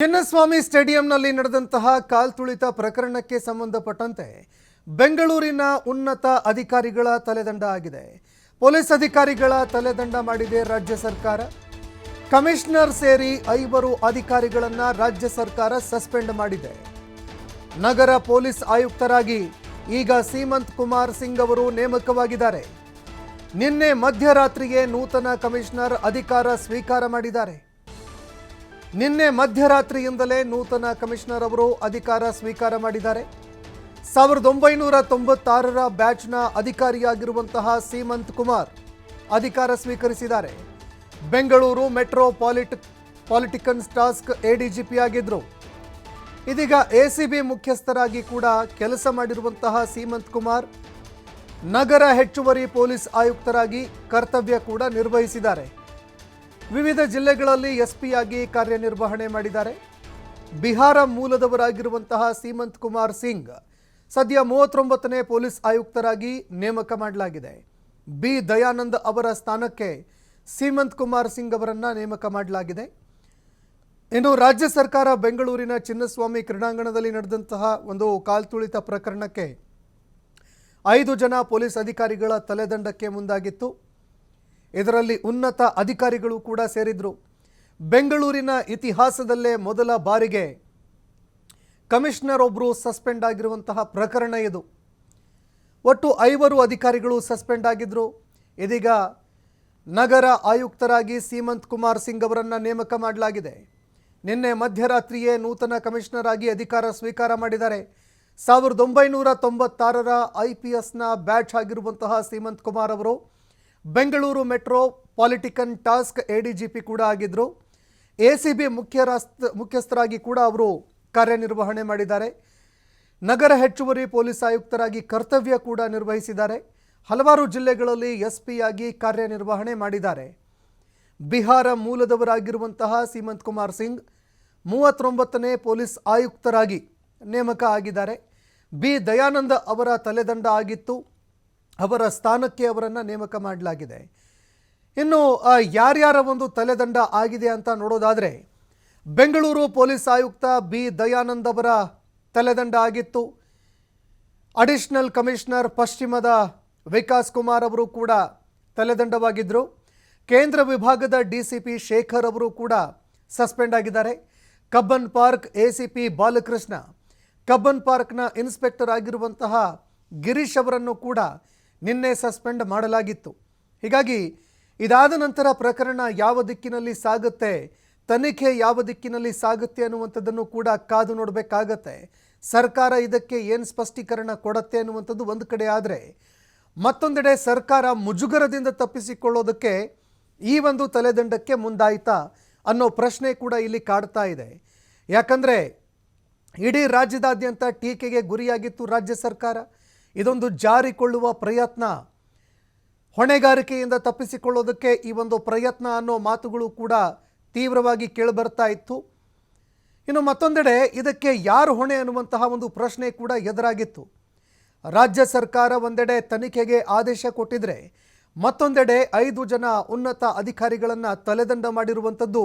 ಚಿನ್ನಸ್ವಾಮಿ ಸ್ಟೇಡಿಯಂನಲ್ಲಿ ನಡೆದಂತಹ ಕಾಲ್ತುಳಿತ ಪ್ರಕರಣಕ್ಕೆ ಸಂಬಂಧಪಟ್ಟಂತೆ ಬೆಂಗಳೂರಿನ ಉನ್ನತ ಅಧಿಕಾರಿಗಳ ತಲೆದಂಡ ಆಗಿದೆ. ಪೊಲೀಸ್ ಅಧಿಕಾರಿಗಳ ತಲೆದಂಡ ಮಾಡಿದೆ ರಾಜ್ಯ ಸರ್ಕಾರ. ಕಮಿಷನರ್ ಸೇರಿ 5 ಅಧಿಕಾರಿಗಳನ್ನು ರಾಜ್ಯ ಸರ್ಕಾರ ಸಸ್ಪೆಂಡ್ ಮಾಡಿದೆ. ನಗರ ಪೊಲೀಸ್ ಆಯುಕ್ತರಾಗಿ ಈಗ ಸೀಮಂತ್ ಕುಮಾರ್ ಸಿಂಗ್ ಅವರು ನೇಮಕವಾಗಿದ್ದಾರೆ. ನಿನ್ನೆ ಮಧ್ಯರಾತ್ರಿಯೇ ನೂತನ ಕಮಿಷನರ್ ಅಧಿಕಾರ ಸ್ವೀಕಾರ ಮಾಡಿದ್ದಾರೆ. ನಿನ್ನೆ ಮಧ್ಯರಾತ್ರಿಯಿಂದಲೇ ನೂತನ ಕಮಿಷನರ್ ಅವರು ಅಧಿಕಾರ ಸ್ವೀಕಾರ ಮಾಡಿದ್ದಾರೆ. 1996ರ ಬ್ಯಾಚ್ನ ಅಧಿಕಾರಿಯಾಗಿರುವಂತಹ ಸೀಮಂತ್ ಕುಮಾರ್ ಅಧಿಕಾರ ಸ್ವೀಕರಿಸಿದ್ದಾರೆ. ಬೆಂಗಳೂರು ಮೆಟ್ರೋ ಪಾಲಿಟಿಕನ್ ಟಾಸ್ಕ್ ಎಡಿಜಿಪಿ ಆಗಿದ್ರು. ಇದೀಗ ಎಸಿಬಿ ಮುಖ್ಯಸ್ಥರಾಗಿ ಕೂಡ ಕೆಲಸ ಮಾಡಿರುವಂತಹ ಸೀಮಂತ್ ಕುಮಾರ್ ನಗರ ಹೆಚ್ಚುವರಿ ಪೊಲೀಸ್ ಆಯುಕ್ತರಾಗಿ ಕರ್ತವ್ಯ ಕೂಡ ನಿರ್ವಹಿಸಿದ್ದಾರೆ. ವಿವಿಧ ಜಿಲ್ಲೆಗಳಲ್ಲಿ ಎಸ್ಪಿ ಆಗಿ ಕಾರ್ಯನಿರ್ವಹಣೆ ಮಾಡಿದ್ದಾರೆ. ಬಿಹಾರ ಮೂಲದವರಾಗಿರುವಂತಹ ಸೀಮಂತ್ ಕುಮಾರ್ ಸಿಂಗ್ ಸದ್ಯ 39ನೇ ಪೊಲೀಸ್ ಆಯುಕ್ತರಾಗಿ ನೇಮಕ ಮಾಡಲಾಗಿದೆ. ಬಿ ದಯಾನಂದ್ ಅವರ ಸ್ಥಾನಕ್ಕೆ ಸೀಮಂತ್ ಕುಮಾರ್ ಸಿಂಗ್ ಅವರನ್ನು ನೇಮಕ ಮಾಡಲಾಗಿದೆ. ಇನ್ನು ರಾಜ್ಯ ಸರ್ಕಾರ ಬೆಂಗಳೂರಿನ ಚಿನ್ನಸ್ವಾಮಿ ಕ್ರೀಡಾಂಗಣದಲ್ಲಿ ನಡೆದಂತಹ ಒಂದು ಕಾಲ್ತುಳಿತ ಪ್ರಕರಣಕ್ಕೆ 5 ಜನ ಪೊಲೀಸ್ ಅಧಿಕಾರಿಗಳ ತಲೆದಂಡಕ್ಕೆ ಮುಂದಾಗಿತ್ತು. ಇದರಲ್ಲಿ ಉನ್ನತ ಅಧಿಕಾರಿಗಳು ಕೂಡ ಸೇರಿದ್ರು. ಬೆಂಗಳೂರಿನ ಇತಿಹಾಸದಲ್ಲೇ ಮೊದಲ ಬಾರಿಗೆ ಕಮಿಷನರ್ ಒಬ್ಬರು ಸಸ್ಪೆಂಡ್ ಆಗಿರುವಂತಹ ಪ್ರಕರಣ ಇದು. ಒಟ್ಟು 5 ಅಧಿಕಾರಿಗಳು ಸಸ್ಪೆಂಡ್ ಆಗಿದ್ರು. ಇದೀಗ ನಗರ ಆಯುಕ್ತರಾಗಿ ಸೀಮಂತ್ ಕುಮಾರ್ ಸಿಂಗ್ ಅವರನ್ನು ನೇಮಕ ಮಾಡಲಾಗಿದೆ. ನಿನ್ನೆ ಮಧ್ಯರಾತ್ರಿಯೇ ನೂತನ ಕಮಿಷನರ್ ಆಗಿ ಅಧಿಕಾರ ಸ್ವೀಕಾರ ಮಾಡಿದ್ದಾರೆ. 1996ರ IPSನ ಬ್ಯಾಚ್ ಆಗಿರುವಂತಹ ಸೀಮಂತ್ ಕುಮಾರ್ ಅವರು ಬೆಂಗಳೂರು ಮೆಟ್ರೋ ಪಾಲಿಟಿಕನ್ ಟಾಸ್ಕ್ ಎಡಿಜಿಪಿ ಕೂಡ ಆಗಿದ್ದರು. ಎಸಿಬಿ ಮುಖ್ಯಸ್ಥರಾಗಿ ಕೂಡ ಅವರು ಕಾರ್ಯನಿರ್ವಹಣೆ ಮಾಡಿದ್ದಾರೆ. ನಗರ ಹೆಚ್ಚುವರಿ ಪೊಲೀಸ್ ಆಯುಕ್ತರಾಗಿ ಕರ್ತವ್ಯ ಕೂಡ ನಿರ್ವಹಿಸಿದ್ದಾರೆ. ಹಲವಾರು ಜಿಲ್ಲೆಗಳಲ್ಲಿ ಎಸ್ಪಿ ಆಗಿ ಕಾರ್ಯನಿರ್ವಹಣೆ ಮಾಡಿದ್ದಾರೆ. ಬಿಹಾರ ಮೂಲದವರಾಗಿರುವಂತಹ ಸೀಮಂತ್ ಕುಮಾರ್ ಸಿಂಗ್ 39ನೇ ಪೊಲೀಸ್ ಆಯುಕ್ತರಾಗಿ ನೇಮಕ ಆಗಿದ್ದಾರೆ. ಬಿ ದಯಾನಂದ ಅವರ ತಲೆದಂಡ ಆಗಿತ್ತು. ಅವರ ಸ್ಥಾನಕ್ಕೆ ಅವರನ್ನು ನೇಮಕ ಮಾಡಲಾಗಿದೆ. ಇನ್ನು ಯಾರ್ಯಾರ ಒಂದು ತಲೆದಂಡ ಆಗಿದೆ ಅಂತ ನೋಡೋದಾದರೆ ಬೆಂಗಳೂರು ಪೊಲೀಸ್ ಆಯುಕ್ತ ಬಿ ದಯಾನಂದ್ ಅವರ ತಲೆದಂಡ ಆಗಿತ್ತು. ಅಡಿಷನಲ್ ಕಮಿಷನರ್ ಪಶ್ಚಿಮದ ವಿಕಾಸ್ ಕುಮಾರ್ ಅವರು ಕೂಡ ತಲೆದಂಡವಾಗಿದ್ದರು. ಕೇಂದ್ರ ವಿಭಾಗದ ಡಿಸಿಪಿ ಶೇಖರ್ ಅವರು ಕೂಡ ಸಸ್ಪೆಂಡ್ ಆಗಿದ್ದಾರೆ. Cubbon park ACP Balakrishna, Cubbon ಪಾರ್ಕ್ನ ಇನ್ಸ್ಪೆಕ್ಟರ್ ಆಗಿರುವಂತಹ ಗಿರೀಶ್ ಅವರನ್ನು ಕೂಡ ನಿನ್ನೆ ಸಸ್ಪೆಂಡ್ ಮಾಡಲಾಗಿತ್ತು. ಹೀಗಾಗಿ ಇದಾದ ನಂತರ ಪ್ರಕರಣ ಯಾವ ದಿಕ್ಕಿನಲ್ಲಿ ಸಾಗುತ್ತೆ, ತನಿಖೆ ಯಾವ ದಿಕ್ಕಿನಲ್ಲಿ ಸಾಗುತ್ತೆ ಅನ್ನುವಂಥದ್ದನ್ನು ಕೂಡ ಕಾದು ನೋಡಬೇಕಾಗತ್ತೆ. ಸರ್ಕಾರ ಇದಕ್ಕೆ ಏನು ಸ್ಪಷ್ಟೀಕರಣ ಕೊಡುತ್ತೆ ಅನ್ನುವಂಥದ್ದು ಒಂದು ಕಡೆ ಆದರೆ, ಮತ್ತೊಂದೆಡೆ ಸರ್ಕಾರ ಮುಜುಗರದಿಂದ ತಪ್ಪಿಸಿಕೊಳ್ಳೋದಕ್ಕೆ ಈ ಒಂದು ತಲೆದಂಡಕ್ಕೆ ಮುಂದಾಯಿತಾ ಅನ್ನೋ ಪ್ರಶ್ನೆ ಕೂಡ ಇಲ್ಲಿ ಕಾಡ್ತಾ ಇದೆ. ಯಾಕಂದರೆ ಇಡೀ ರಾಜ್ಯದಾದ್ಯಂತ ಟೀಕೆಗೆ ಗುರಿಯಾಗಿತ್ತು ರಾಜ್ಯ ಸರ್ಕಾರ. ಇದೊಂದು ಜಾರಿಕೊಳ್ಳುವ ಪ್ರಯತ್ನ, ಹೊಣೆಗಾರಿಕೆಯಿಂದ ತಪ್ಪಿಸಿಕೊಳ್ಳೋದಕ್ಕೆ ಈ ಒಂದು ಪ್ರಯತ್ನ ಅನ್ನೋ ಮಾತುಗಳು ಕೂಡ ತೀವ್ರವಾಗಿ ಕೇಳಿಬರ್ತಾ ಇತ್ತು. ಇನ್ನು ಮತ್ತೊಂದೆಡೆ ಇದಕ್ಕೆ ಯಾರು ಹೊಣೆ ಅನ್ನುವಂತಹ ಒಂದು ಪ್ರಶ್ನೆ ಕೂಡ ಎದುರಾಗಿತ್ತು. ರಾಜ್ಯ ಸರ್ಕಾರ ಒಂದೆಡೆ ತನಿಖೆಗೆ ಆದೇಶ ಕೊಟ್ಟಿದ್ರೆ, ಮತ್ತೊಂದೆಡೆ 5 ಜನ ಉನ್ನತ ಅಧಿಕಾರಿಗಳನ್ನು ತಲೆದಂಡ ಮಾಡಿರುವಂಥದ್ದು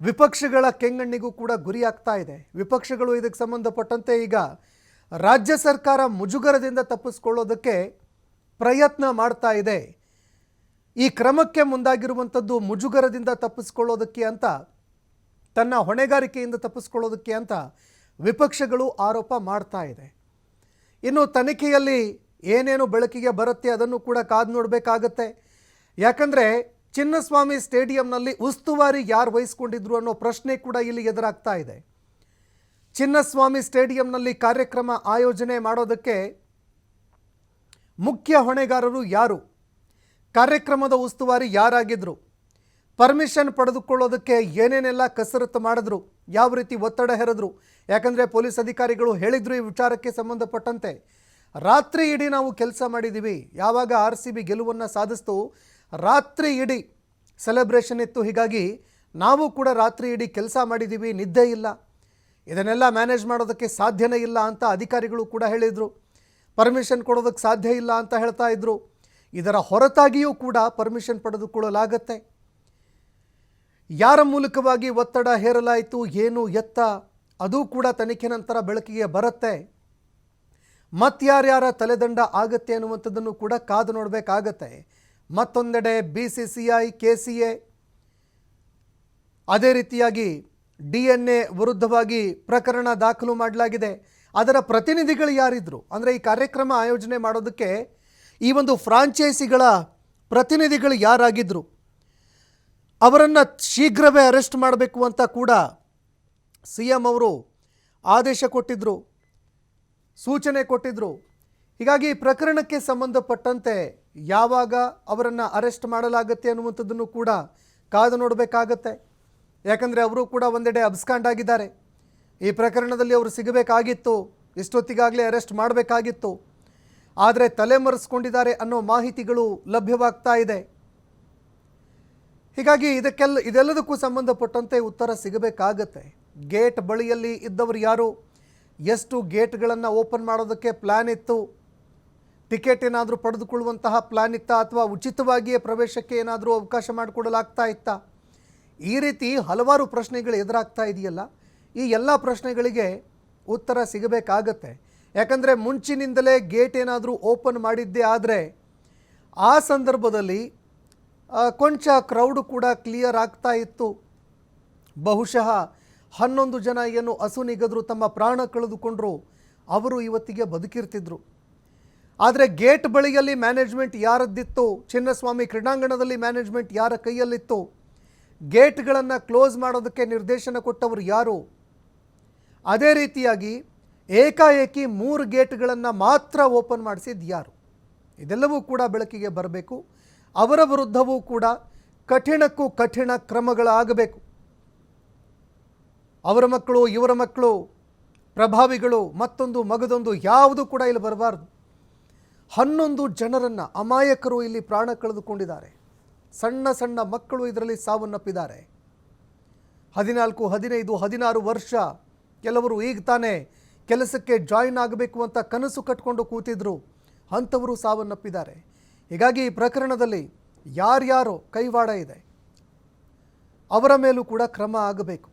ವಿಪಕ್ಷಗಳ ಕೆಂಗಣ್ಣಿಗೂ ಕೂಡ ಗುರಿಯಾಗ್ತಾ ಇದೆ. ವಿಪಕ್ಷಗಳು ಇದಕ್ಕೆ ಸಂಬಂಧಪಟ್ಟಂತೆ ಈಗ ರಾಜ್ಯ ಸರ್ಕಾರ ಮುಜುಗರದಿಂದ ತಪ್ಪಿಸ್ಕೊಳ್ಳೋದಕ್ಕೆ ಪ್ರಯತ್ನ ಮಾಡ್ತಾ ಇದೆ. ಈ ಕ್ರಮಕ್ಕೆ ಮುಂದಾಗಿರುವಂಥದ್ದು ಮುಜುಗರದಿಂದ ತಪ್ಪಿಸ್ಕೊಳ್ಳೋದಕ್ಕೆ ಅಂತ, ತನ್ನ ಹೊಣೆಗಾರಿಕೆಯಿಂದ ತಪ್ಪಿಸ್ಕೊಳ್ಳೋದಕ್ಕೆ ಅಂತ ವಿಪಕ್ಷಗಳು ಆರೋಪ ಮಾಡ್ತಾ ಇದೆ. ಇನ್ನು ತನಿಖೆಯಲ್ಲಿ ಏನೇನು ಬೆಳಕಿಗೆ ಬರುತ್ತೆ ಅದನ್ನು ಕೂಡ ಕಾದು ನೋಡಬೇಕಾಗತ್ತೆ. ಯಾಕಂದರೆ ಚಿನ್ನಸ್ವಾಮಿ ಸ್ಟೇಡಿಯಂನಲ್ಲಿ ಉಸ್ತುವಾರಿ ಯಾರು ವಹಿಸ್ಕೊಂಡಿದ್ರು ಅನ್ನೋ ಪ್ರಶ್ನೆ ಕೂಡ ಇಲ್ಲಿ ಎದುರಾಗ್ತಾ ಇದೆ. ಚಿನ್ನಸ್ವಾಮಿ ಸ್ಟೇಡಿಯಂನಲ್ಲಿ ಕಾರ್ಯಕ್ರಮ ಆಯೋಜನೆ ಮಾಡೋದಕ್ಕೆ ಮುಖ್ಯ ಹೊಣೆಗಾರರು ಯಾರು, ಕಾರ್ಯಕ್ರಮದ ಉಸ್ತುವಾರಿ ಯಾರಾಗಿದ್ದರು, ಪರ್ಮಿಷನ್ ಪಡೆದುಕೊಳ್ಳೋದಕ್ಕೆ ಏನೇನೆಲ್ಲ ಕಸರತ್ತು ಮಾಡಿದ್ರು, ಯಾವ ರೀತಿ ಒತ್ತಡ ಹೇರಿದ್ರು. ಯಾಕಂದರೆ ಪೊಲೀಸ್ ಅಧಿಕಾರಿಗಳು ಹೇಳಿದ್ರು ಈ ವಿಚಾರಕ್ಕೆ ಸಂಬಂಧಪಟ್ಟಂತೆ, ರಾತ್ರಿ ಇಡೀ ನಾವು ಕೆಲಸ ಮಾಡಿದ್ದೀವಿ. ಯಾವಾಗ RCB ಗೆಲುವನ್ನು ಸಾಧಿಸ್ತು, ರಾತ್ರಿ ಇಡೀ ಸೆಲೆಬ್ರೇಷನ್ ಇತ್ತು. ಹೀಗಾಗಿ ನಾವು ಕೂಡ ರಾತ್ರಿ ಇಡೀ ಕೆಲಸ ಮಾಡಿದ್ದೀವಿ, ನಿದ್ದೆ ಇಲ್ಲ, ಇದನ್ನೆಲ್ಲ ಮ್ಯಾನೇಜ್ ಮಾಡೋದಕ್ಕೆ ಸಾಧ್ಯನೇ ಇಲ್ಲ ಅಂತ ಅಧಿಕಾರಿಗಳು ಕೂಡ ಹೇಳಿದರು. ಪರ್ಮಿಷನ್ ಕೊಡೋದಕ್ಕೆ ಸಾಧ್ಯ ಇಲ್ಲ ಅಂತ ಹೇಳ್ತಾ ಇದ್ರು. ಇದರ ಹೊರತಾಗಿಯೂ ಕೂಡ ಪರ್ಮಿಷನ್ ಪಡೆದುಕೊಳ್ಳಲಾಗತ್ತೆ. ಯಾರ ಮೂಲಕವಾಗಿ ಒತ್ತಡ ಹೇರಲಾಯಿತು, ಏನು ಎತ್ತ, ಅದು ಕೂಡ ತನಿಖೆ ನಂತರ ಬೆಳಕಿಗೆ ಬರುತ್ತೆ. ಮತ್ಯಾರ್ಯಾರ ತಲೆದಂಡ ಆಗತ್ತೆ ಅನ್ನುವಂಥದ್ದನ್ನು ಕೂಡ ಕಾದು ನೋಡಬೇಕಾಗತ್ತೆ. ಮತ್ತೊಂದೆಡೆ BCCI, KCA, ಅದೇ ರೀತಿಯಾಗಿ DNA ವಿರುದ್ಧವಾಗಿ ಪ್ರಕರಣ ದಾಖಲು ಮಾಡಲಾಗಿದೆ. ಅದರ ಪ್ರತಿನಿಧಿಗಳು ಯಾರಿದ್ರು ಅಂದರೆ ಈ ಕಾರ್ಯಕ್ರಮ ಆಯೋಜನೆ ಮಾಡೋದಕ್ಕೆ ಈ ಒಂದು ಫ್ರಾಂಚೈಸಿಗಳ ಪ್ರತಿನಿಧಿಗಳು ಯಾರಾಗಿದ್ದರು, ಅವರನ್ನು ಶೀಘ್ರವೇ ಅರೆಸ್ಟ್ ಮಾಡಬೇಕು ಅಂತ ಕೂಡ CM ಅವರು ಆದೇಶ ಕೊಟ್ಟಿದ್ದರು, ಸೂಚನೆ ಕೊಟ್ಟಿದ್ದರು. ಹೀಗಾಗಿ ಪ್ರಕರಣಕ್ಕೆ ಸಂಬಂಧಪಟ್ಟಂತೆ ಯಾವಾಗ ಅವರನ್ನು ಅರೆಸ್ಟ್ ಮಾಡಲಾಗುತ್ತೆ ಅನ್ನುವಂಥದ್ದನ್ನು ಕೂಡ ಕಾದು ನೋಡಬೇಕಾಗತ್ತೆ. ಯಾಕಂದರೆ ಅವರು ಕೂಡ ಒಂದೆಡೆ ಅಬ್ಸ್ಕಾಂಡ್ ಆಗಿದ್ದಾರೆ. ಈ ಪ್ರಕರಣದಲ್ಲಿ ಅವರು ಸಿಗಬೇಕಾಗಿತ್ತು, ಇಷ್ಟೊತ್ತಿಗಾಗಲೇ ಅರೆಸ್ಟ್ ಮಾಡಬೇಕಾಗಿತ್ತು. ಆದರೆ ತಲೆಮರೆಸ್ಕೊಂಡಿದ್ದಾರೆ ಅನ್ನೋ ಮಾಹಿತಿಗಳು ಲಭ್ಯವಾಗ್ತಾ ಇದೆ. ಹೀಗಾಗಿ ಇದೆಲ್ಲದಕ್ಕೂ ಸಂಬಂಧಪಟ್ಟಂತೆ ಉತ್ತರ ಸಿಗಬೇಕಾಗತ್ತೆ. ಗೇಟ್ ಬಳಿಯಲ್ಲಿ ಇದ್ದವರು ಯಾರು, ಎಷ್ಟು ಗೇಟ್ಗಳನ್ನು ಓಪನ್ ಮಾಡೋದಕ್ಕೆ ಪ್ಲ್ಯಾನ್ ಇತ್ತು, ಟಿಕೆಟ್ ಏನಾದರೂ ಪಡೆದುಕೊಳ್ಳುವಂತಹ ಪ್ಲ್ಯಾನ್ ಇತ್ತಾ, ಅಥವಾ ಉಚಿತವಾಗಿಯೇ ಪ್ರವೇಶಕ್ಕೆ ಏನಾದರೂ ಅವಕಾಶ ಮಾಡಿಕೊಡಲಾಗ್ತಾ ಇತ್ತಾ, ಈ ರೀತಿ ಹಲವಾರು ಪ್ರಶ್ನೆಗಳು ಎದುರಾಗ್ತಾ ಇದೆಯಲ್ಲ. ಈ ಎಲ್ಲ ಪ್ರಶ್ನೆಗಳಿಗೆ ಉತ್ತರ ಸಿಗಬೇಕಾಗತ್ತೆ. ಯಾಕಂದರೆ ಮುಂಚಿನಿಂದಲೇ ಗೇಟ್ ಏನಾದರೂ ಓಪನ್ ಮಾಡಿದ್ದೇ ಆದರೆ ಆ ಸಂದರ್ಭದಲ್ಲಿ ಕೊಂಚ ಕ್ರೌಡು ಕೂಡ ಕ್ಲಿಯರ್ ಆಗ್ತಾ ಇತ್ತು. ಬಹುಶಃ 11 ಜನ ಏನು ಅಸುನೀಗಿದ್ರು, ತಮ್ಮ ಪ್ರಾಣ ಕಳೆದುಕೊಂಡ್ರು, ಅವರು ಇವತ್ತಿಗೆ ಬದುಕಿರ್ತಿದ್ರು. ಆದರೆ ಗೇಟ್ ಬಳಿಯಲ್ಲಿ ಮ್ಯಾನೇಜ್ಮೆಂಟ್ ಯಾರದ್ದಿತ್ತು, ಚಿನ್ನಸ್ವಾಮಿ ಕ್ರೀಡಾಂಗಣದಲ್ಲಿ ಮ್ಯಾನೇಜ್ಮೆಂಟ್ ಯಾರ ಕೈಯಲ್ಲಿತ್ತು, ಗೇಟ್ಗಳನ್ನು ಕ್ಲೋಸ್ ಮಾಡೋದಕ್ಕೆ ನಿರ್ದೇಶನ ಕೊಟ್ಟವರು ಯಾರು, ಅದೇ ರೀತಿಯಾಗಿ ಏಕಾಏಕಿ 3 ಗೇಟ್ಗಳನ್ನು ಮಾತ್ರ ಓಪನ್ ಮಾಡಿಸಿದ್ದು ಯಾರು, ಇದೆಲ್ಲವೂ ಕೂಡ ಬೆಳಕಿಗೆ ಬರಬೇಕು. ಅವರ ವಿರುದ್ಧವೂ ಕೂಡ ಕಠಿಣಕ್ಕೂ ಕಠಿಣ ಕ್ರಮಗಳಾಗಬೇಕು. ಅವರ ಮಕ್ಕಳು, ಇವರ ಮಕ್ಕಳು, ಪ್ರಭಾವಿಗಳು, ಮತ್ತೊಂದು ಮಗದೊಂದು ಯಾವುದು ಕೂಡ ಇಲ್ಲಿ ಬರಬಾರ್ದು. 11 ಜನರನ್ನು, ಅಮಾಯಕರು ಇಲ್ಲಿ ಪ್ರಾಣ ಕಳೆದುಕೊಂಡಿದ್ದಾರೆ. ಸಣ್ಣ ಸಣ್ಣ ಮಕ್ಕಳು ಇದರಲ್ಲಿ ಸಾವನ್ನಪ್ಪಿದ್ದಾರೆ. 14, 15, 16 ವರ್ಷ, ಕೆಲವರು ಈಗ ತಾನೇ ಕೆಲಸಕ್ಕೆ ಜಾಯಿನ್ ಆಗಬೇಕು ಅಂತ ಕನಸು ಕಟ್ಕೊಂಡು ಕೂತಿದ್ರು, ಅಂಥವರು ಸಾವನ್ನಪ್ಪಿದ್ದಾರೆ. ಹೀಗಾಗಿ ಈ ಪ್ರಕರಣದಲ್ಲಿ ಯಾರ್ಯಾರೋ ಕೈವಾಡ ಇದೆ, ಅವರ ಮೇಲೂ ಕೂಡ ಕ್ರಮ ಆಗಬೇಕು.